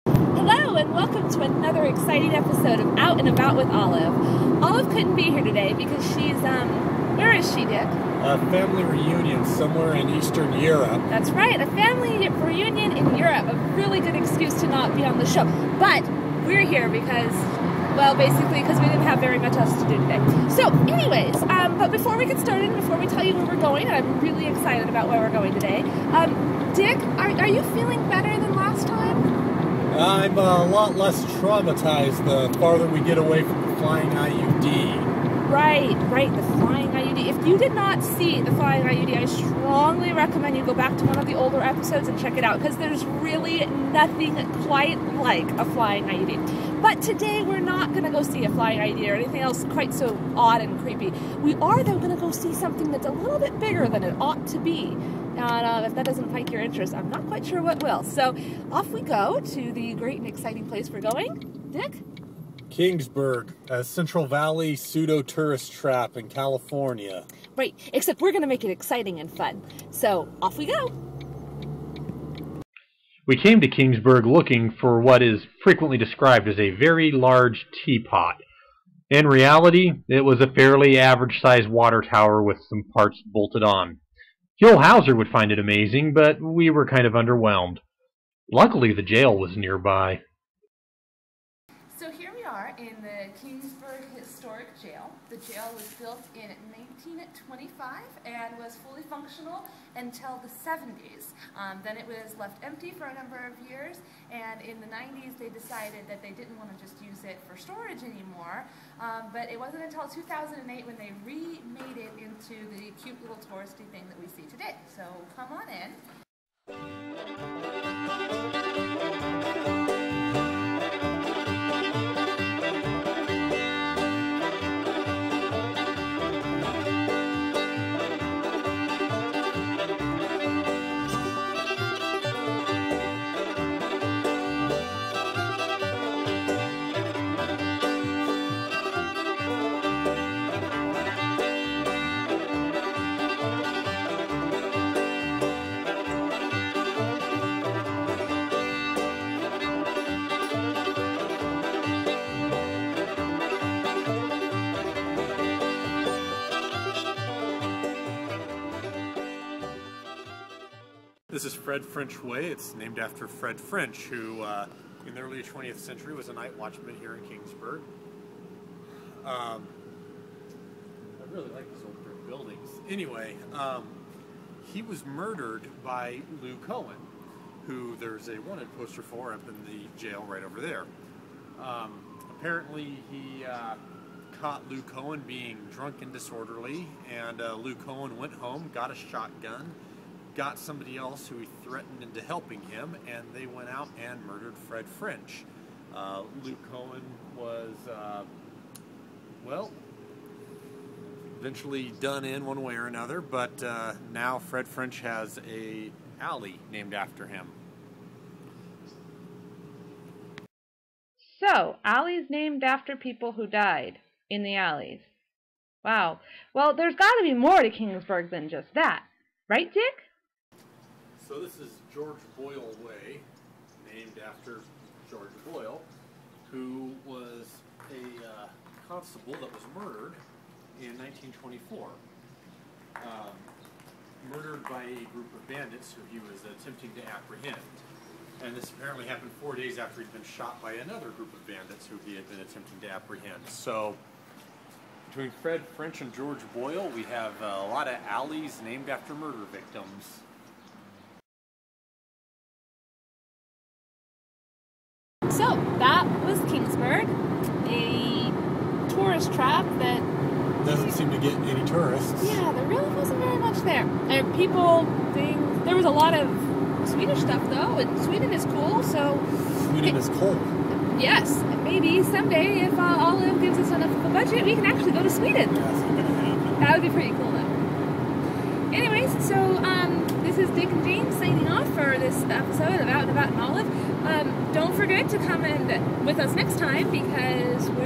Hello and welcome to another exciting episode of Out and About with Olive. Olive couldn't be here today because she's, where is she, Dick? A family reunion somewhere in Eastern Europe. That's right, a family reunion in Europe. A really good excuse to not be on the show. But we're here because, well, basically because we didn't have very much else to do today. So, anyways, but before we get started, before we tell you where we're going, and I'm really excited about where we're going today, Dick, are you feeling better than last time? I'm a lot less traumatized the farther we get away from the flying IUD. Right, the flying IUD. If you did not see the flying IUD, I strongly recommend you go back to one of the older episodes and check it out, because there's really nothing quite like a flying IUD. But today we're not going to go see a flying IUD or anything else quite so odd and creepy. We are, though, going to go see something that's a little bit bigger than it ought to be. And if that doesn't pique your interest, I'm not quite sure what will. So off we go to the great and exciting place we're going. Dick? Kingsburg, a Central Valley pseudo-tourist trap in California. Right, except we're going to make it exciting and fun. So off we go. We came to Kingsburg looking for what is frequently described as a very large teapot. In reality, it was a fairly average-sized water tower with some parts bolted on. Joel Hauser would find it amazing, but we were kind of underwhelmed. Luckily, the jail was nearby. So here we are in the Kingsburg Historic Jail. The jail was built in 1925 and was fully functional until the 70s. Then it was left empty for a number of years, and in the 90s they decided that they didn't want to just use it for storage anymore. But it wasn't until 2008 when they remade it into the cute little touristy thing that we see today. So come on in. This is Fred French Way. It's named after Fred French, who in the early 20th century was a night watchman here in Kingsburg. I really like these old brick buildings. Anyway, he was murdered by Lou Cohen, who there's a wanted poster for up in the jail right over there. Apparently he caught Lou Cohen being drunk and disorderly, and Lou Cohen went home, got a shotgun, got somebody else who he threatened into helping him, and they went out and murdered Fred French. Lou Cohen was, well, eventually done in one way or another, but now Fred French has a alley named after him. So, alleys named after people who died in the alleys. Wow. Well, there's got to be more to Kingsburg than just that. Right, Dick? So this is George Boyle Way, named after George Boyle, who was a constable that was murdered in 1924. Murdered by a group of bandits who he was attempting to apprehend. And this apparently happened 4 days after he'd been shot by another group of bandits who he had been attempting to apprehend. So between Fred French and George Boyle, we have a lot of alleys named after murder victims. So that was Kingsburg, a tourist trap that Doesn't seem to get any tourists. Yeah, there really wasn't very much there. And people, things, there was a lot of Swedish stuff though, and Sweden is cool, so... Sweden is cold. Yes, maybe someday if Olive gives us enough of a budget, we can actually go to Sweden. That's not gonna happen. That would be pretty cool though. Anyways, so this is Dick and James signing off for this episode of Out and About in Olive. Don't forget to come in with us next time, because we're